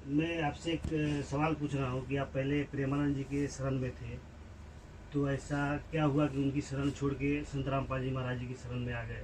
मैं आपसे एक सवाल पूछ रहा हूँ कि आप पहले प्रेमानंद जी के शरण में थे, तो ऐसा क्या हुआ कि उनकी शरण छोड़ के संत रामपाल जी महाराज जी की शरण में आ गए?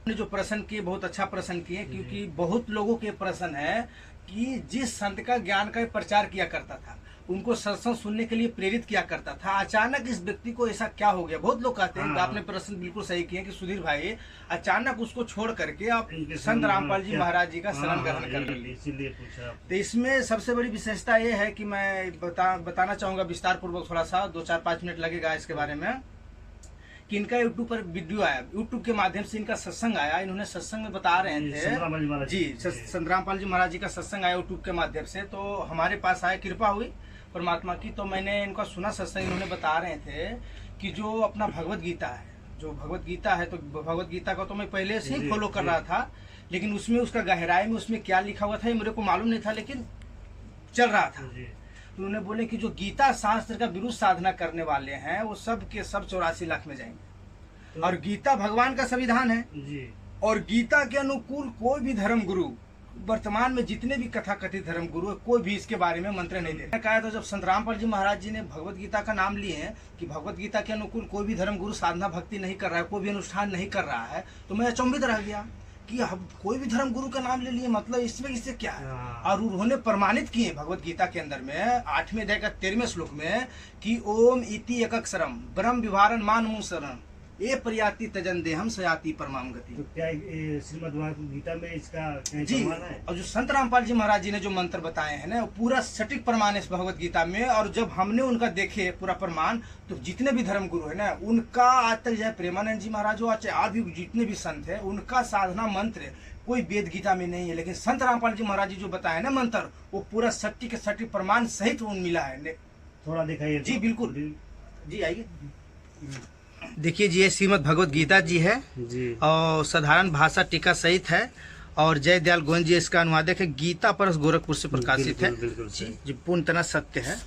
ने जो प्रश्न किए बहुत अच्छा प्रश्न किए, क्योंकि बहुत लोगों के प्रश्न है कि जिस संत का ज्ञान का प्रचार किया करता था, उनको सत्संग सुनने के लिए प्रेरित किया करता था, अचानक इस व्यक्ति को ऐसा क्या हो गया। बहुत लोग कहते हैं कि आपने प्रश्न बिल्कुल सही किए कि सुधीर भाई अचानक उसको छोड़ करके आप संत रामपाल जी महाराज जी का शरण ग्रहण कर लिए, इसीलिए पूछा। तो इसमें सबसे बड़ी विशेषता ये है कि मैं बताना चाहूंगा विस्तार पूर्वक, थोड़ा सा 2-4-5 मिनट लगेगा इसके बारे में, कि इनका यूट्यूब पर वीडियो आया, यूट्यूब के माध्यम से इनका सत्संग आया। इन्होंने सत्संग में बता रहे थे जी, संत रामपाल जी महाराज जी का सत्संग आया यूट्यूब के माध्यम से, तो हमारे पास आया, कृपा हुई परमात्मा की, तो मैंने इनका सुना सत्संग। इन्होंने बता रहे थे कि जो अपना भगवत गीता है, जो भगवत गीता है, तो भगवत गीता को तो मैं पहले से ही फॉलो कर रहा था, लेकिन उसमें उसका गहराई में उसमें क्या लिखा हुआ था ये मेरे को मालूम नहीं था, लेकिन चल रहा था। उन्होंने बोले कि जो गीता शास्त्र का विरुद्ध साधना करने वाले हैं वो सब के सब 84 लाख में जाएंगे, और गीता भगवान का संविधान है जी। और गीता के अनुकूल कोई भी धर्म गुरु वर्तमान में जितने भी कथा कथित धर्म गुरु है, कोई भी इसके बारे में मंत्र नहीं दे। कहा तो जब संत रामपाल जी महाराज जी ने भगवत गीता का नाम लिए हैं कि भगवत गीता के अनुकूल कोई भी धर्म गुरु साधना भक्ति नहीं कर रहा है, कोई भी अनुष्ठान नहीं कर रहा है, तो मैं अचंभित रह गया कि अब कोई भी धर्म गुरु का नाम ले लिए, मतलब इसमें इससे क्या है। और उन्होंने प्रमाणित किए भगवत गीता के अंदर में 8वें अध्याय का 13वें श्लोक में कि ओम इति एकक्षरम ब्रह्म विभारण मानमुसरण ये पर्याति तजन देहम सयाति परमाम गति। तो क्या श्रीमद् भगवत गीता में इसका जी है? और जो संत रामपाल जी महाराज जी ने जो मंत्र बताए हैं ना, वो पूरा सटीक प्रमाण है इस भगवत गीता में। और जब हमने उनका देखे पूरा प्रमाण, तो जितने भी धर्म गुरु है ना, उनका आज तक चाहे प्रेमानंद जी महाराज हो, आज भी जितने भी संत है, उनका साधना मंत्र कोई वेद गीता में नहीं है, लेकिन संत रामपाल जी महाराज जी जो बताए ना मंत्र, वो पूरा सटीक सटीक प्रमाण सहित मिला है। थोड़ा दिखाइए जी। बिल्कुल जी, आइए देखिए जी, ये श्रीमद् भगवत गीता जी है जी, और साधारण भाषा टीका सहित है, और जय दयाल गोविंद जी इसका अनुवादक है। गीता परस गोरखपुर से प्रकाशित है जी, पूर्णतः सत्य है,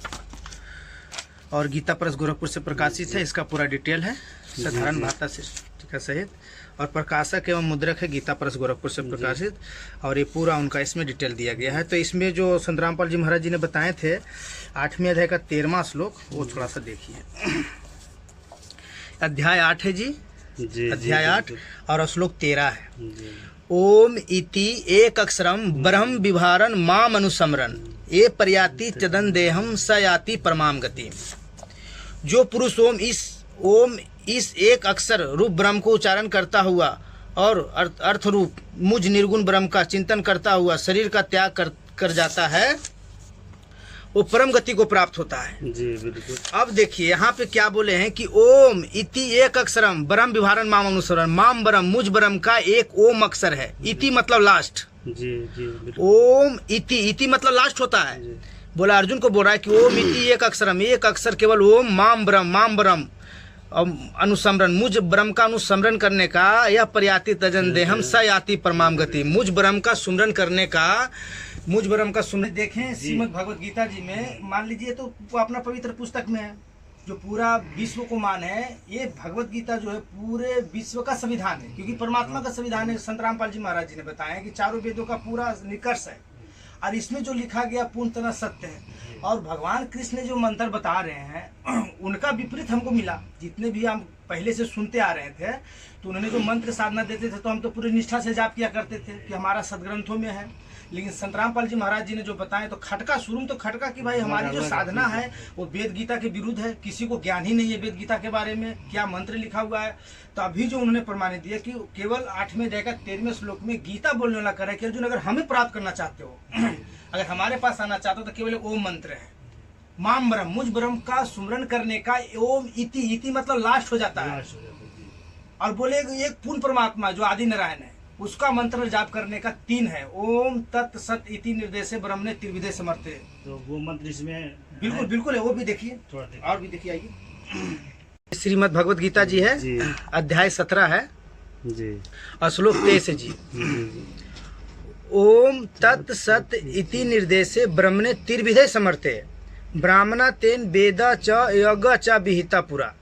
और गीता परस गोरखपुर से प्रकाशित है। इसका पूरा डिटेल है साधारण भाषा से टीका सहित, और प्रकाशक एवं मुद्रक है गीता परस गोरखपुर से प्रकाशित, और ये पूरा उनका इसमें डिटेल दिया गया है। तो इसमें जो संत रामपाल जी महाराज जी ने बताए थे 8वें अध्याय का 13वां श्लोक, वो थोड़ा सा देखिए। अध्याय 8 है जी, अध्याय 8 और श्लोक 13 है। ओम इति एक अक्षरम ब्रह्म विभारण माम अनुसमरन ये पर्याति चदन देहम सयाति परमाम गति। जो पुरुष ओम इस एक अक्षर रूप ब्रह्म को उच्चारण करता हुआ और अर्थ रूप मुझ निर्गुण ब्रह्म का चिंतन करता हुआ शरीर का त्याग कर जाता है, वो परम गति को प्राप्त होता है जी। बिल्कुल। अब देखिए यहाँ पे क्या बोले हैं कि ओम इति एक अक्षरम ब्रह्म विभारण माम अनुसरण। माम ब्रह्म मुझ ब्रह्म का एक ओम अक्षर है, इति मतलब लास्ट जी। ओम इति मतलब लास्ट होता है। बोला अर्जुन को बोल रहा है कि ओम इति एक अक्षरम, एक अक्षर केवल ओम, माम ब्रह्म अनुसमरण मुझ ब्रह्म का अनुसमरण करने का, यह पर्याति तजन देहम सयाति परमाम गति। मुझ ब्रह्म का सुमरन करने का, मुझ ब्रह्म का सुमरन। देखें श्रीमद् भगवत गीता जी में, मान लीजिए तो अपना पवित्र पुस्तक में है, जो पूरा विश्व को मान है, ये भगवत गीता जो है पूरे विश्व का संविधान है, क्योंकि परमात्मा का संविधान है। संत रामपाल जी महाराज जी ने बताया कि चारों वेदों का पूरा निष्कर्ष है, और इसमें जो लिखा गया पूर्णतः सत्य है। और भगवान कृष्ण ने जो मंत्र बता रहे हैं उनका विपरीत हमको मिला। जितने भी हम पहले से सुनते आ रहे थे, तो उन्होंने जो मंत्र साधना देते थे, तो हम तो पूरी निष्ठा से जाप किया करते थे कि हमारा सदग्रंथों में है। लेकिन संत रामपाल जी महाराज जी ने जो बताया, तो खटका शुरू तो खटका कि भाई हमारी जो साधना है वो वेद गीता के विरुद्ध है, किसी को ज्ञान ही नहीं है वेद गीता के बारे में, क्या मंत्र लिखा हुआ है। तो अभी जो उन्होंने प्रमाणित दिया कि केवल 8वें अध्याय का 13वें श्लोक में गीता बोलने वाला करे कि अर्जुन अगर हमें प्राप्त करना चाहते हो अगर हमारे पास आना चाहते हो, तो केवल ओम मंत्र है। माम ब्रह्म मुझ ब्रह्म का सुमरन करने का, ओम इति मतलब लास्ट हो जाता है। और बोले एक पूर्ण परमात्मा जो आदि नारायण है, उसका मंत्र जाप करने का 3 है। ओम तत् सत इति निर्देशे ब्रह्म ने त्रिविधे समर्थे। तो वो मंत्र इसमें बिल्कुल है, वो भी देखिए, और भी देखिए, आइए। श्रीमद् भगवत गीता जी है जी। अध्याय 17 है जी, और श्लोक 23 है जी। ओम तत् सत इति निर्देशे ब्रह्म ने त्रिविधे समर्थे ब्राह्मणा तेन वेदा च यज्ञ च विहिता पुरा।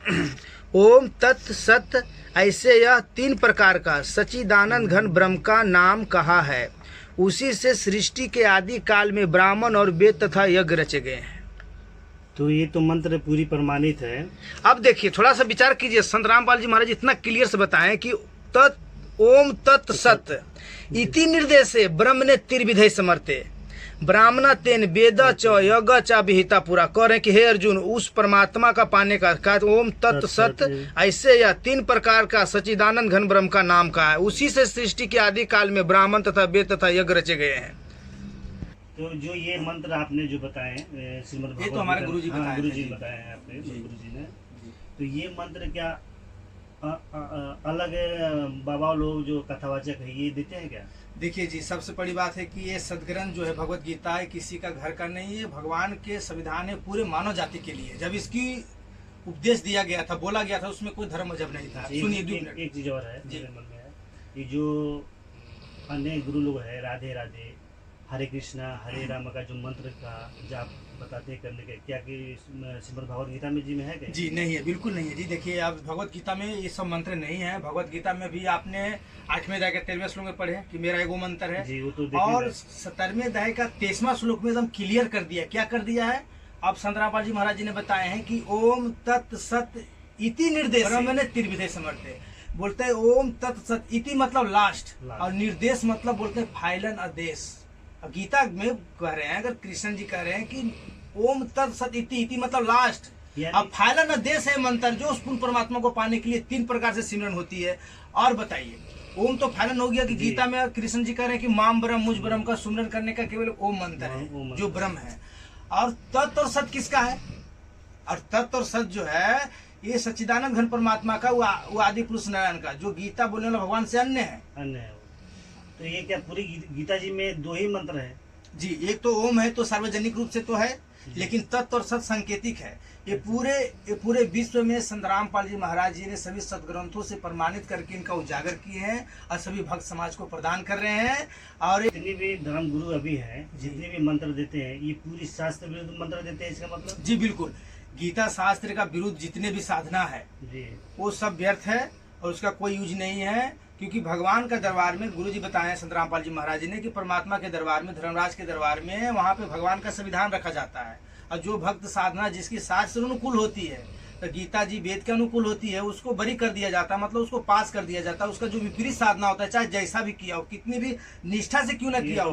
ओम तत् सत ऐसे यह 3 प्रकार का सच्चिदानंद घन ब्रह्म का नाम कहा है। उसी से सृष्टि के आदि काल में ब्राह्मण और वेद तथा यज्ञ रचे गए हैं। तो ये तो मंत्र पूरी प्रमाणित है। अब देखिए, थोड़ा सा विचार कीजिए, संत रामपाल जी महाराज इतना क्लियर से बताएं कि ओम तत् सत इति निर्देशे ब्रह्म ने त्रिविधे समर्थे ब्राह्मण तेन वेद च यज्ञ च विहिता पूरा कह रहे हैं कि हे अर्जुन, उस परमात्मा का पाने का ओम तत् सत ऐसे या 3 प्रकार का सच्चिदानंद घन ब्रह्म का नाम का है। उसी से सृष्टि के आदि काल में ब्राह्मण तथा वेद तथा यज्ञ रचे गए हैं। तो जो ये मंत्र आपने जो बताए श्रीमद् भगवद, ये तो हमारे गुरुजी बताए हैं आपके गुरुजी ने। तो ये मंत्र क्या अलग बाबा लोग जो कथावाचक है ये देते हैं क्या? देखिए जी, सबसे बड़ी बात है कि ये सदग्रंथ जो है भगवत गीता है, किसी का घर का नहीं है, भगवान के संविधान है पूरे मानव जाति के लिए। जब इसकी उपदेश दिया गया था, बोला गया था, उसमें कोई धर्म मजहब नहीं था। सुनिए, एक चीज और है मेरे मन में है, ये जो अन्य गुरु लोग है राधे राधे हरे कृष्णा हरे राम का जो मंत्र का जाप बताते करने के, क्या कि श्रीमद् भगवद गीता में जी में है क्या? जी नहीं है, बिल्कुल नहीं है जी। देखिए, आप भगवत गीता में ये सब मंत्र नहीं है। भगवत गीता में भी आपने 8वें अध्याय के 13वें श्लोक में पढ़े कि मेरा एगो मंत्र है जी, वो तो और 17वें अध्याय का 23वां श्लोक में एकदम क्लियर कर दिया। क्या कर दिया है? अब संत रामपाल जी महाराज जी ने बताए हैं कि ओम तत् सत इति निर्देश मैंने त्रिविधे समर्थे, बोलते है ओम तत् सत इति मतलब लास्ट, और निर्देश मतलब बोलते हैं फाइलन आदेश। गीता में कह रहे हैं, अगर कृष्ण जी कह रहे हैं कि ओम तत् सत इति मतलब लास्ट, अब फाइलन आदेश है मंत्र जो उस पूर्ण परमात्मा को पाने के लिए 3 प्रकार से सिमरन होती है। और बताइए, ओम तो फाइलन हो गया कि गीता में कृष्ण जी कह रहे हैं कि माम ब्रह्म मुझ ब्रह्म का सुमरन करने का केवल ओम मंत्र है जो ब्रह्म है। और तत् और सत किसका है? और तत् और सत जो है ये सच्चिदानंद घन परमात्मा का, वो आदि पुरुष नारायण का, जो गीता बोलने वाला भगवान से अन्य है। तो ये क्या पूरी गीता जी में 2 ही मंत्र है जी? एक तो ओम है तो सार्वजनिक रूप से तो है, लेकिन तत्व और सत सांकेतिक है। ये पूरे विश्व में संत रामपाल जी महाराज जी ने सभी सदग्रंथों से प्रमाणित करके इनका उजागर किए हैं और सभी भक्त समाज को प्रदान कर रहे हैं। और जितने भी धर्म गुरु अभी हैं, जितने भी मंत्र देते हैं, ये पूरी शास्त्र विरुद्ध मंत्र देते हैं, इसका मतलब? जी बिल्कुल, गीता शास्त्र का विरुद्ध जितने भी साधना है जी, वो सब व्यर्थ है और उसका कोई यूज नहीं है। क्योंकि भगवान का दरबार में, गुरु जी बताए संत रामपाल जी महाराज जी ने, कि परमात्मा के दरबार में, धर्मराज के दरबार में, वहाँ पे भगवान का संविधान रखा जाता है। और जो भक्त साधना जिसकी शास्त्र अनुकूल होती है, तो गीता जी वेद के अनुकूल होती है, उसको बरी कर दिया जाता है, मतलब उसको पास कर दिया जाता है। उसका जो विपरीत साधना होता है, चाहे जैसा भी किया हो, कितनी भी निष्ठा से क्यों ना किया हो,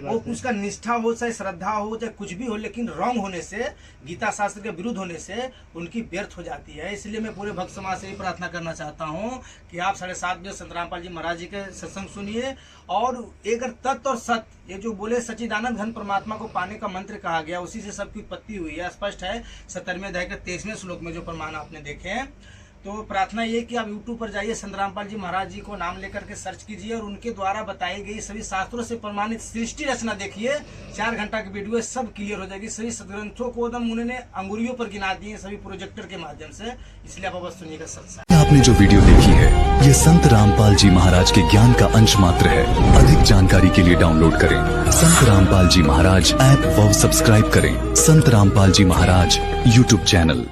वो उसका निष्ठा हो, चाहे श्रद्धा हो, चाहे कुछ भी हो, लेकिन रॉन्ग होने से, गीता शास्त्र के विरुद्ध होने से उनकी व्यर्थ हो जाती है। इसलिए मैं पूरे भक्त समाज से ही प्रार्थना करना चाहता हूँ कि आप 7:30 बजे संत रामपाल जी महाराज जी के सत्संग सुनिए। और अगर तत्व और सत, ये जो बोले सच्चिदानंद घन परमात्मा को पाने का मंत्र कहा गया, उसी से सबकी उत्पत्ति हुई है, स्पष्ट है 17वें अध्याय के 23वें श्लोक में जो प्रमाण आपने देखे हैं। तो प्रार्थना ये कि आप YouTube पर जाइए, संत रामपाल जी महाराज जी को नाम लेकर के सर्च कीजिए और उनके द्वारा बताई गई सभी शास्त्रों से प्रमाणित सृष्टि रचना देखिए। 4 घंटा की वीडियो, सब क्लियर हो जाएगी। सभी सदग्रंथों को एकदम उन्होंने अंगुलियों पर गिना दिए, सभी प्रोजेक्टर के माध्यम से। इसलिए आप अवश्य सुनिएगा सत्संग। आपने जो वीडियो देखी है, ये संत रामपाल जी महाराज के ज्ञान का अंश मात्र है। अधिक जानकारी के लिए डाउनलोड करें संत रामपाल जी महाराज ऐप व सब्सक्राइब करें संत रामपाल जी महाराज YouTube चैनल।